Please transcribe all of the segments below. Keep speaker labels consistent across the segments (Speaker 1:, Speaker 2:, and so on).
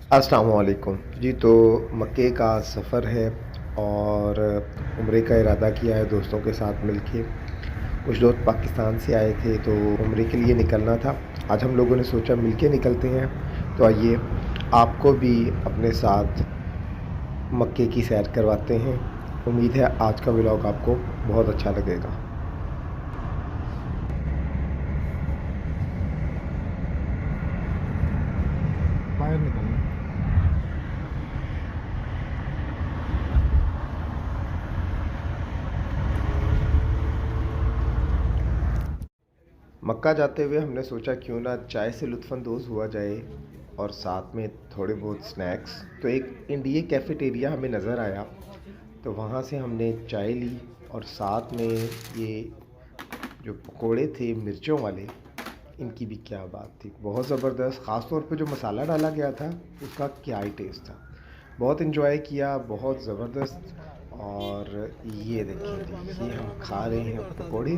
Speaker 1: अस्सलाम वालेकुम जी। तो मक्के का सफ़र है और उम्रे का इरादा किया है दोस्तों के साथ मिलके। कुछ दोस्त पाकिस्तान से आए थे तो उम्रे के लिए निकलना था। आज हम लोगों ने सोचा मिलके निकलते हैं। तो आइए आपको भी अपने साथ मक्के की सैर करवाते हैं। उम्मीद है आज का व्लॉग आपको बहुत अच्छा लगेगा।
Speaker 2: बाहर निकलना।
Speaker 1: मक्का जाते हुए हमने सोचा क्यों ना चाय से लुत्फ़अंदोज़ हुआ जाए और साथ में थोड़े बहुत स्नैक्स। तो एक इंडिया कैफ़ेटेरिया हमें नज़र आया, तो वहाँ से हमने चाय ली और साथ में ये जो पकोड़े थे मिर्चों वाले, इनकी भी क्या बात थी, बहुत ज़बरदस्त। ख़ास तौर पे जो मसाला डाला गया था उसका क्या ही टेस्ट था। बहुत इन्जॉय किया, बहुत ज़बरदस्त। और ये देखिए जी, ये हम खा रहे हैं पकोड़े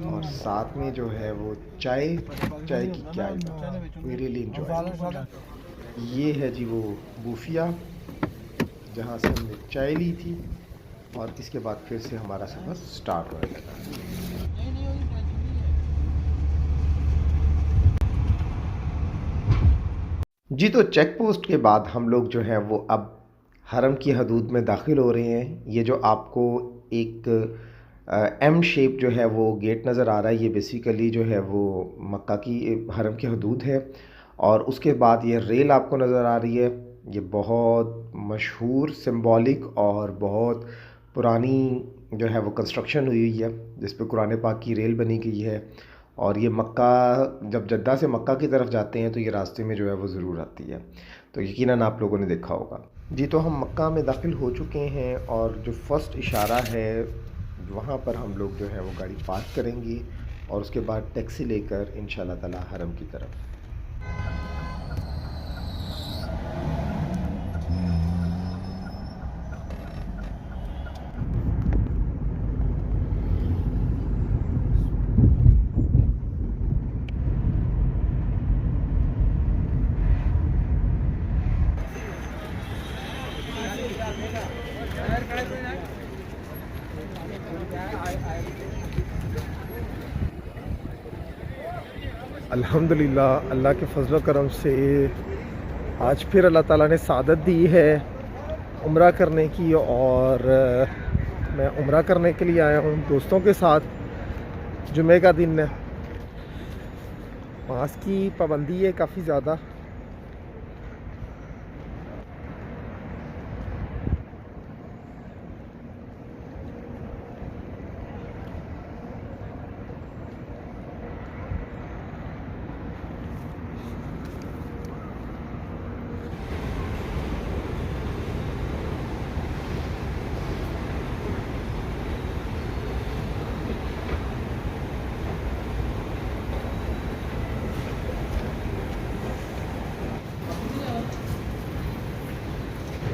Speaker 1: और साथ में जो है वो चाय। चाय की क्या ही बात, वी रियली इन्जॉय। ये है जी वो बूफिया जहाँ से हमने चाय ली थी और इसके बाद फिर से हमारा सफ़र स्टार्ट होने लगा। जी, तो चेक पोस्ट के बाद हम लोग जो हैं वो अब हरम की हदूद में दाखिल हो रहे हैं। ये जो आपको एक एम शेप जो है वो गेट नज़र आ रहा है, ये बेसिकली जो है वो मक्का की हरम की हदूद है। और उसके बाद ये रेल आपको नज़र आ रही है। ये बहुत मशहूर सिंबॉलिक और बहुत पुरानी जो है वो कंस्ट्रक्शन हुई हुई है जिस पे कुरान पाक की रेल बनी गई है। और ये मक्का, जब जद्दा से मक्का की तरफ जाते हैं तो ये रास्ते में जो है वो ज़रूर आती है। तो यकीनन आप लोगों ने देखा होगा। जी, तो हम मक्का में दाखिल हो चुके हैं और जो फ़र्स्ट इशारा है वहाँ पर हम लोग जो है वो गाड़ी पार्क करेंगे और उसके बाद टैक्सी लेकर इंशाल्लाह ताला हरम की तरफ। अल्हम्दुलिल्लाह, अल्लाह के फजल करम से आज फिर अल्लाह ताला ने सादत दी है उम्रा करने की। और मैं उम्रा करने के लिए आया हूँ दोस्तों के साथ। जुमे का दिन है, मास्क की पाबंदी है काफ़ी ज़्यादा।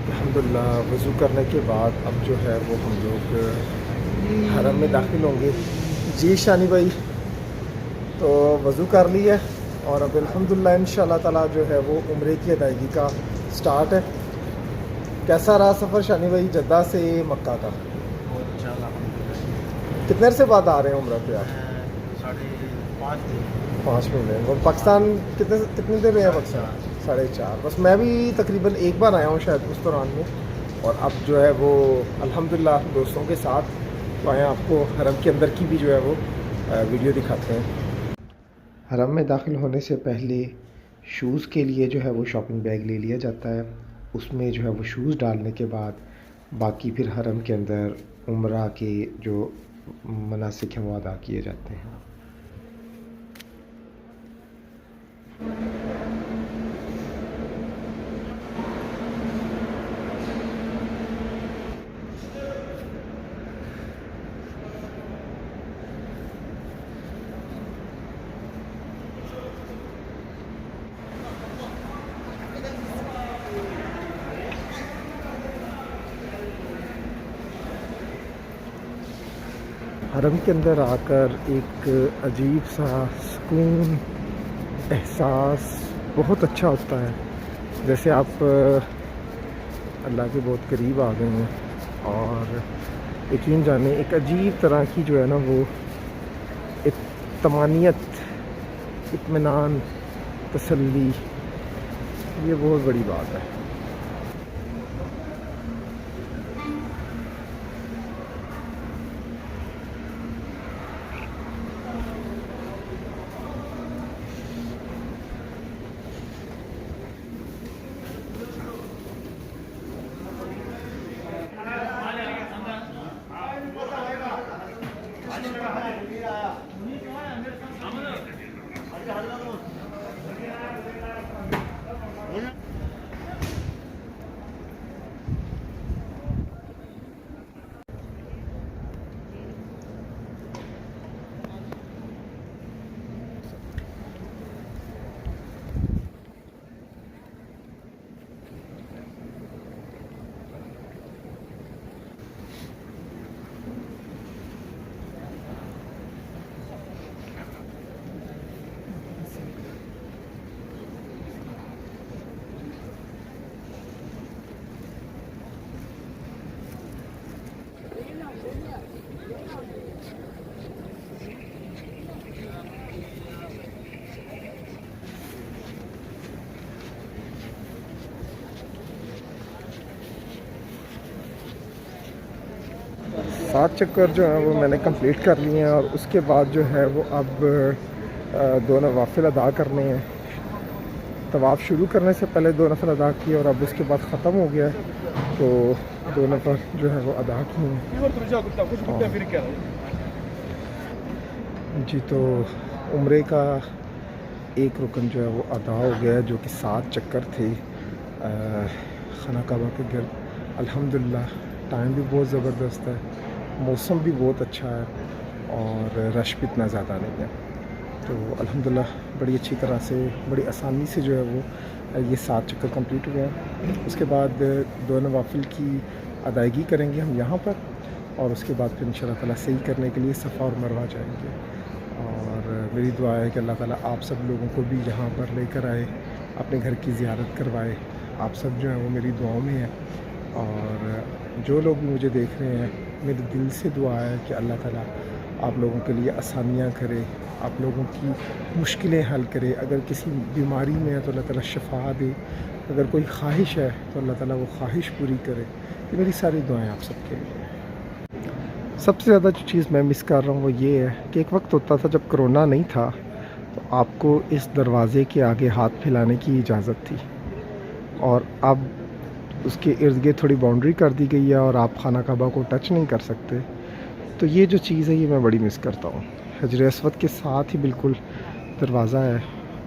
Speaker 1: अल्हम्दुलिल्लाह, वज़ू करने के बाद अब जो है वो हम लोग हरम में दाखिल होंगे। जी शानी भाई, तो वज़ू कर लिया और अब अल्हम्दुलिल्लाह इंशाल्लाह ताला जो है वो उम्रे की अदायगी का स्टार्ट है। कैसा रहा सफ़र शानी भाई जद्दा से मक्का का?
Speaker 2: बहुत अच्छा अल्हम्दुलिल्लाह।
Speaker 1: कितने अरसे बाद आ रहे हैं उम्रा पे आप?
Speaker 2: 5.5 महीने।
Speaker 1: 5 महीने। और पाकिस्तान कितने कितने देर रहे हैं पाकिस्तान? 4.5। बस मैं भी तकरीबन एक बार आया हूँ शायद उस दौरान में। और अब जो है वो अल्हम्दुलिल्लाह दोस्तों के साथ तो आए, आपको हरम के अंदर की भी जो है वो वीडियो दिखाते हैं। हरम में दाखिल होने से पहले शूज़ के लिए जो है वो शॉपिंग बैग ले लिया जाता है। उसमें जो है वो शूज़ डालने के बाद बाकी फिर हरम के अंदर उम्रा के जो मनासिक हैं वो अदा किए जाते हैं। हरम के अंदर आकर एक अजीब सा सुकून, एहसास बहुत अच्छा होता है।
Speaker 2: जैसे आप अल्लाह के बहुत करीब आ गए हैं और यकीन जाने एक अजीब तरह की जो है ना वो एक तमानियत, इत्मीनान, तसल्ली, ये बहुत बड़ी बात है। सात चक्कर जो है वो मैंने कंप्लीट कर लिए हैं और उसके बाद जो है वो अब दो नवाफिल अदा करने हैं। तवाफ़ शुरू करने से पहले दो नफल अदा किए और अब उसके बाद ख़त्म हो गया है, तो दो नफल जो है वो अदा किए हैं। जी, तो उम्रे का एक रुकन जो है वो अदा हो गया है, जो कि 7 चक्कर थे खाना काबा के गिर्द। अल्हम्दुलिल्लाह टाइम भी बहुत ज़बरदस्त है, मौसम भी बहुत अच्छा है और रश भी इतना ज़्यादा नहीं है। तो अल्हम्दुलिल्लाह बड़ी अच्छी तरह से, बड़ी आसानी से जो है वो ये 7 चक्कर कंप्लीट हुए हैं। उसके बाद दो नवाफिल की अदायगी करेंगे हम यहाँ पर और उसके बाद फिर इंशाअल्लाह ताला सही करने के लिए सफ़ा और मरवा जाएंगे। और मेरी दुआ है कि अल्लाह ताला आप सब लोगों को भी यहाँ पर लेकर आए, अपने घर की ज़ियारत करवाए। आप सब जो है वो मेरी दुआओं में हैं और जो लोग भी मुझे देख रहे हैं, मेरे दिल से दुआ है कि अल्लाह ताला आप लोगों के लिए आसानियाँ करे, आप लोगों की मुश्किलें हल करे। अगर किसी बीमारी में है तो अल्लाह ताला शिफा दे, अगर कोई ख्वाहिश है तो अल्लाह ताला वो ख्वाहिश पूरी करे। ये मेरी सारी दुआएं आप सबके लिए। सबसे ज़्यादा जो चीज़ मैं मिस कर रहा हूँ वो ये है कि एक वक्त होता था जब कोरोना नहीं था, तो आपको इस दरवाज़े के आगे हाथ फैलाने की इजाज़त थी और अब उसके इर्द गिर्द थोड़ी बाउंड्री कर दी गई है और आप खाना काबा को टच नहीं कर सकते। तो ये जो चीज़ है ये मैं बड़ी मिस करता हूँ। हजर अस्वद के साथ ही बिल्कुल दरवाज़ा है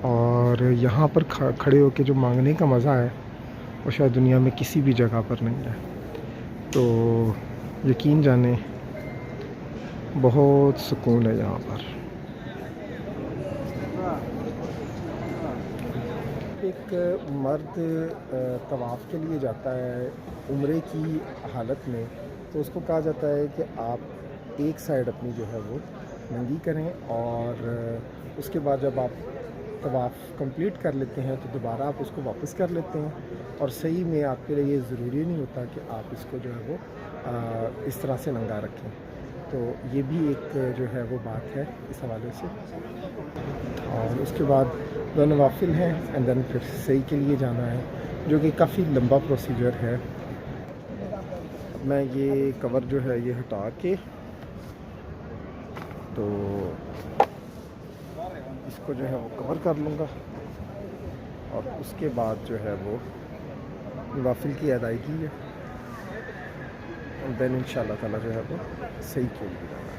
Speaker 2: और यहाँ पर खड़े होकर जो मांगने का मज़ा है वो शायद दुनिया में किसी भी जगह पर नहीं है। तो यकीन जाने बहुत सुकून है यहाँ पर। एक मर्द तवाफ़ के लिए जाता है उम्रे की हालत में, तो उसको कहा जाता है कि आप एक साइड अपनी जो है वो नंगी करें और उसके बाद जब आप तवाफ़ कंप्लीट कर लेते हैं तो दोबारा आप उसको वापस कर लेते हैं। और सही में आपके लिए ये ज़रूरी नहीं होता कि आप इसको जो है वो इस तरह से नंगा रखें। तो ये भी एक जो है वो बात है इस हवाले से। और उसके बाद दो नवाफिल हैं एंड देन फिर सही के लिए जाना है, जो कि काफ़ी लंबा प्रोसीजर है। मैं ये कवर जो है ये हटा के तो इसको जो है वो कवर कर लूँगा और उसके बाद जो है वो नवाफिल की अदायगी है और देन इंशाअल्लाह ताला जो है वो सही के लिए जाना है।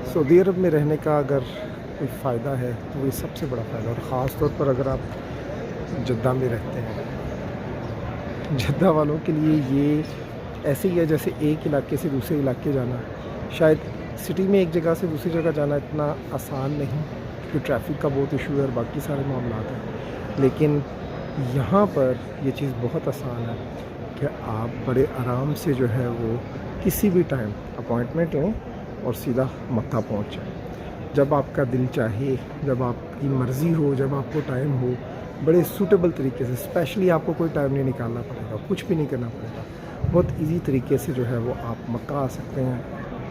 Speaker 2: सऊदी अरब में रहने का अगर कोई फ़ायदा है तो ये सबसे बड़ा फ़ायदा, और ख़ास तौर पर अगर आप जद्दा में रहते हैं, जद्दा वालों के लिए ये ऐसे ही है जैसे एक इलाके से दूसरे इलाके जाना। शायद सिटी में एक जगह से दूसरी जगह जाना इतना आसान नहीं, क्योंकि ट्रैफिक का बहुत इशू है और बाकी सारे मामला हैं। लेकिन यहाँ पर ये चीज़ बहुत आसान है कि आप बड़े आराम से जो है वो किसी भी टाइम अपॉइंटमेंट लें और सीधा मक्का पहुँच जाएँ। जब आपका दिल चाहे, जब आपकी मर्ज़ी हो, जब आपको टाइम हो, बड़े सूटेबल तरीके से, स्पेशली आपको कोई टाइम नहीं निकालना पड़ेगा, कुछ भी नहीं करना पड़ेगा, बहुत इजी तरीके से जो है वो आप मक्का आ सकते हैं,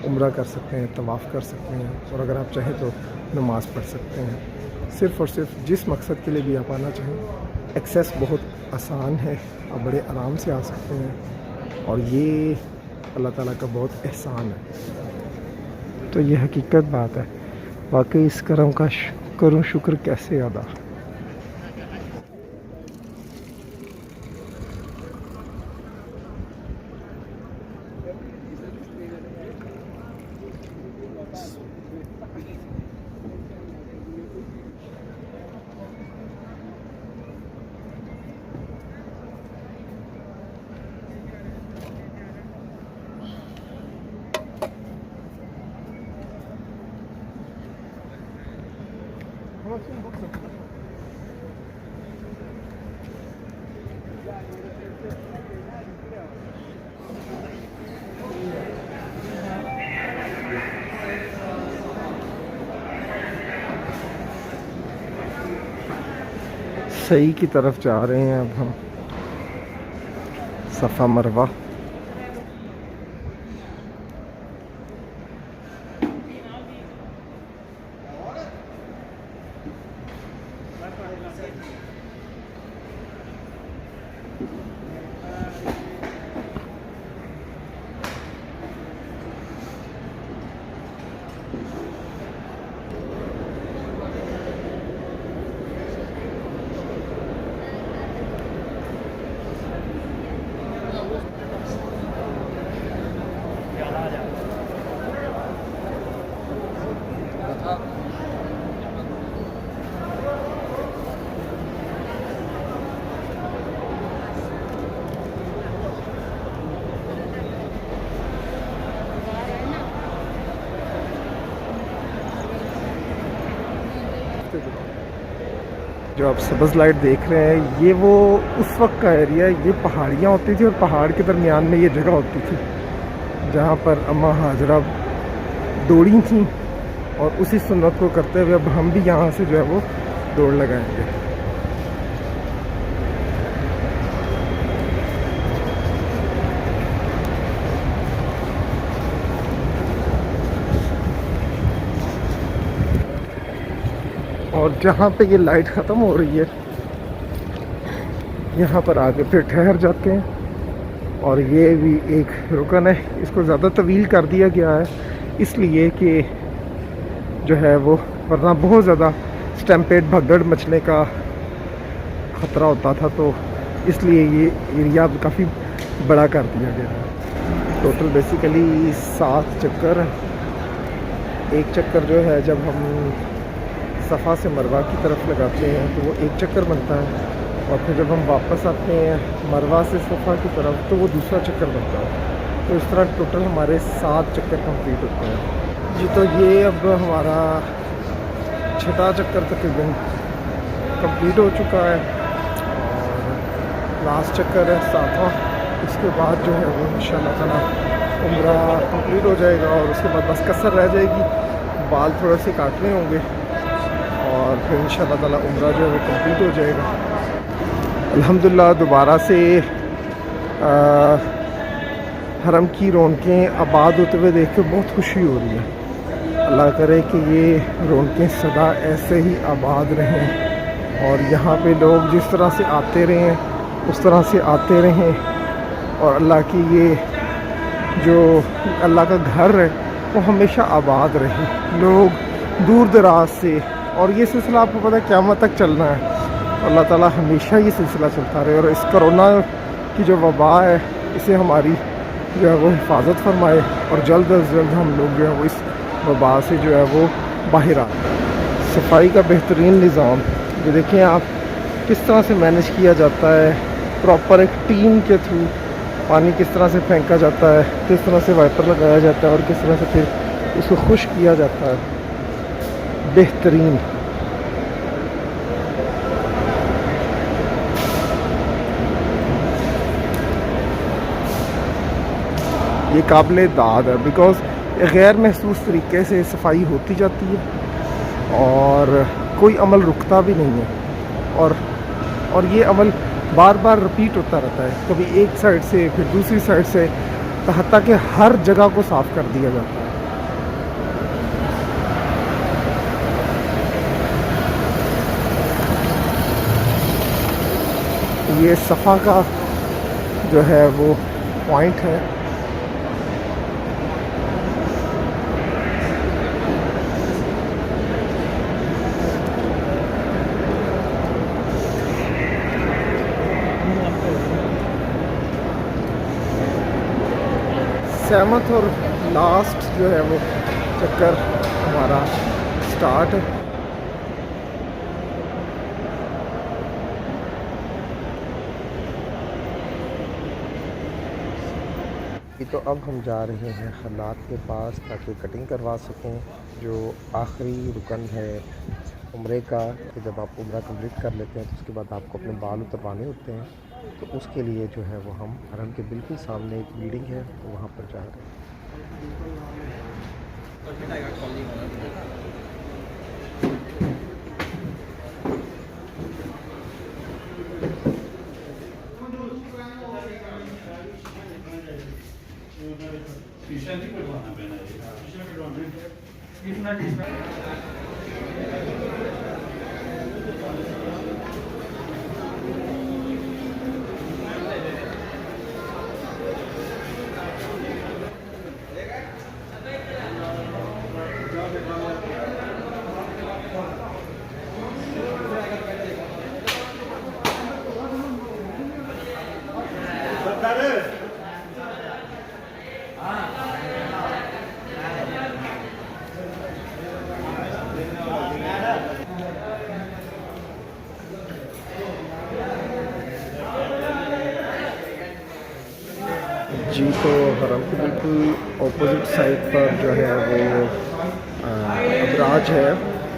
Speaker 2: उम्रा कर सकते हैं, तवाफ़ कर सकते हैं और अगर आप चाहें तो नमाज़ पढ़ सकते हैं। सिर्फ़ और सिर्फ जिस मकसद के लिए भी आप आना चाहें, एक्सेस बहुत आसान है, आप बड़े आराम से आ सकते हैं और ये अल्लाह ताला का बहुत एहसान है। तो ये हकीकत बात है, वाकई इस करम का करूँ शुक्र कैसे अदा। सही की तरफ जा रहे हैं अब हम, सफ़ा मरवा। जो आप सब्ज़ लाइट देख रहे हैं, ये वो उस वक्त का एरिया है। ये पहाड़ियाँ होती थी और पहाड़ के दरमियान में ये जगह होती थी जहाँ पर अम्मा हाजरा दौड़ी थी और उसी सुन्नत को करते हुए अब हम भी यहाँ से जो है वो दौड़ लगाएंगे। और जहाँ पे ये लाइट ख़त्म हो रही है, यहाँ पर आके फिर ठहर जाते हैं। और ये भी एक रुकन है, इसको ज़्यादा तवील कर दिया गया है इसलिए कि जो है वो, वरना बहुत ज़्यादा स्टैम्पेड भगदड़ मचने का ख़तरा होता था, तो इसलिए ये एरिया काफ़ी बड़ा कर दिया गया है। टोटल बेसिकली 7 चक्कर। एक चक्कर जो है जब हम सफ़ा से मरवा की तरफ लगाते हैं तो वो एक चक्कर बनता है, और फिर जब हम वापस आते हैं मरवा से सफ़ा की तरफ तो वो दूसरा चक्कर बनता है। तो इस तरह टोटल हमारे 7 चक्कर कंप्लीट होते हैं जी। तो ये अब हमारा 6वां चक्कर तकरीबन कंप्लीट हो चुका है और लास्ट चक्कर है 7वां। इसके बाद जो है वो इंशाल्लाह ताला उम्रा कंप्लीट हो जाएगा और उसके बाद बस कसर रह जाएगी, बाल थोड़े से काटने होंगे और फिर इंशाल्लाह ताला उम्रा जो है वो कंप्लीट हो जाएगा। अल्हम्दुलिल्लाह दोबारा से हरम की रौनकें आबाद होते हुए देख के बहुत खुशी हो रही है। अल्लाह करे कि ये रौनकें सदा ऐसे ही आबाद रहें और यहाँ पे लोग जिस तरह से आते रहें उस तरह से आते रहें और अल्लाह की ये जो अल्लाह का घर है वो हमेशा आबाद रहे, लोग दूर दराज से। और ये सिलसिला आपको पता है क़यामत तक चलना है, अल्लाह ताला हमेशा ये सिलसिला चलता रहे और इस कोरोना की जो वबा है इसे हमारी जो है वो हिफाजत फरमाए और जल्द अज जल्द हम लोग जो है वो इस वबा से जो है वो बाहर आए। सफाई का बेहतरीन निज़ाम, ये देखें आप किस तरह से मैनेज किया जाता है, प्रॉपर एक टीम के थ्रू पानी किस तरह से फेंका जाता है, किस तरह से वाइपर लगाया जाता है और किस तरह से फिर उसको खुश्क किया जाता है बेहतरीन। ये काबिल दाद है बिकॉज़ गैर महसूस तरीके से सफाई होती जाती है और कोई अमल रुकता भी नहीं है, और ये अमल बार बार रिपीट होता रहता है, कभी एक साइड से फिर दूसरी साइड से, हत्ता कि हर जगह को साफ़ कर दिया जाता है। ये सफ़ा का जो है वो पॉइंट है। सहमत और लास्ट जो है वो चक्कर हमारा स्टार्ट है। तो अब हम जा रहे हैं खल्लात के पास ताकि कटिंग करवा सकें, जो आखिरी रुकन है उम्रे का, कि जब आप उम्रा कंप्लीट कर लेते हैं तो उसके बाद आपको अपने बाल उतरवाने होते हैं। तो उसके लिए जो है वो हम हरम के बिल्कुल सामने एक बिल्डिंग है तो वहाँ पर जा रहे हैं। जी तो हरम के बिल्कुल ऑपोजिट साइड पर जो है वो अबराज है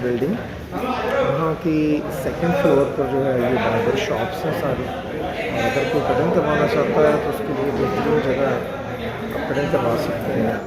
Speaker 2: बिल्डिंग, वहाँ की सेकंड फ्लोर पर जो है ये बार्बर शॉप्स हैं सारी, और अगर कोई कटिंग करवाना चाहता है तो उसके लिए बेहतरीन जगह है, आप कटिंग करवा सकते हैं।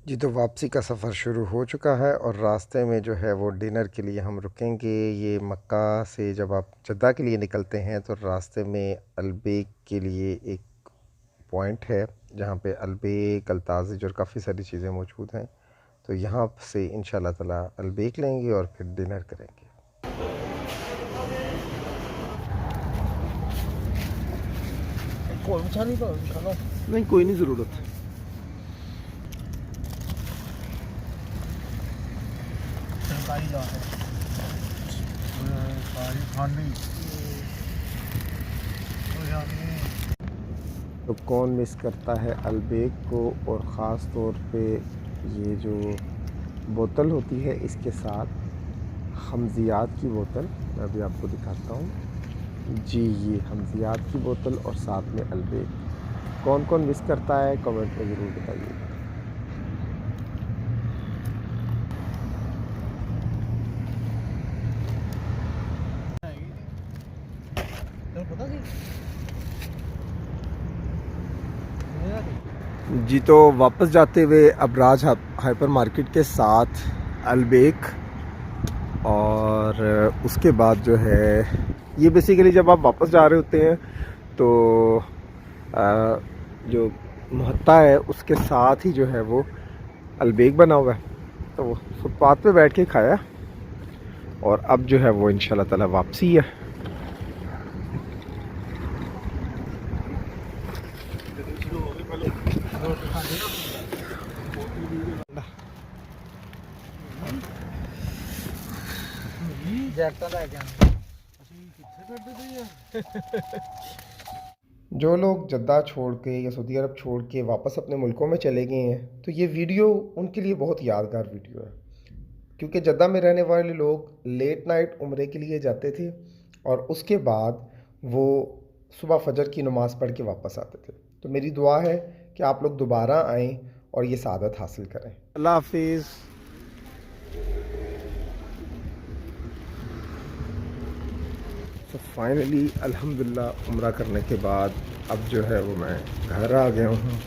Speaker 2: जी तो वापसी का सफ़र शुरू हो चुका है और रास्ते में जो है वो डिनर के लिए हम रुकेंगे। ये मक्का से जब आप जद्दा के लिए निकलते हैं तो रास्ते में अलबेक के लिए एक पॉइंट है जहाँ पे अलबेक, अल्ताज़िज और काफ़ी सारी चीज़ें मौजूद हैं। तो यहाँ से इंशाल्लाह ताला अलबेक लेंगे और फिर डिनर करेंगे। नहीं, कोई नहीं ज़रूरत। तो कौन मिस करता है अलबेक को, और ख़ास तौर पे ये जो बोतल होती है इसके साथ हमजियात की बोतल, मैं अभी आपको दिखाता हूँ। जी ये हमजियात की बोतल और साथ में अलबेक, कौन कौन मिस करता है कमेंट में ज़रूर बताइए। जी तो वापस जाते हुए अबराज हाइपर मार्केट के साथ अलबेक, और उसके बाद जो है ये बेसिकली जब आप वापस जा रहे होते हैं तो जो मुहत्ता है उसके साथ ही जो है वो अलबेक बना हुआ है, तो वो फुटपाथ पे बैठ के खाया, और अब जो है वो इंशाल्लाह ताला वापसी है।
Speaker 1: जो लोग जद्दा छोड़ के या सऊदी अरब छोड़ के वापस अपने मुल्कों में चले गए हैं तो ये वीडियो उनके लिए बहुत यादगार वीडियो है, क्योंकि जद्दा में रहने वाले लोग लेट नाइट उम्रे के लिए जाते थे और उसके बाद वो सुबह फजर की नमाज़ पढ़ के वापस आते थे। तो मेरी दुआ है कि आप लोग दोबारा आएँ और ये सादत हासिल करें।
Speaker 2: अल्लाह हाफिज़। तो फाइनली अल्हम्दुलिल्लाह उम्रा करने के बाद अब जो है वो मैं घर आ गया हूँ।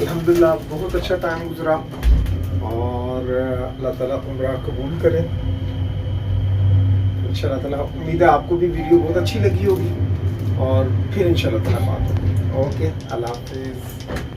Speaker 2: अल्हम्दुलिल्लाह बहुत अच्छा टाइम गुजरा और अल्लाह ताला उम्रा कबूल करें इंशाल्लाह ताला। उम्मीद है आपको भी वीडियो बहुत अच्छी लगी होगी और फिर इंशाल्लाह ताला बात होगी। ओके, अल्लाह हाफिज़।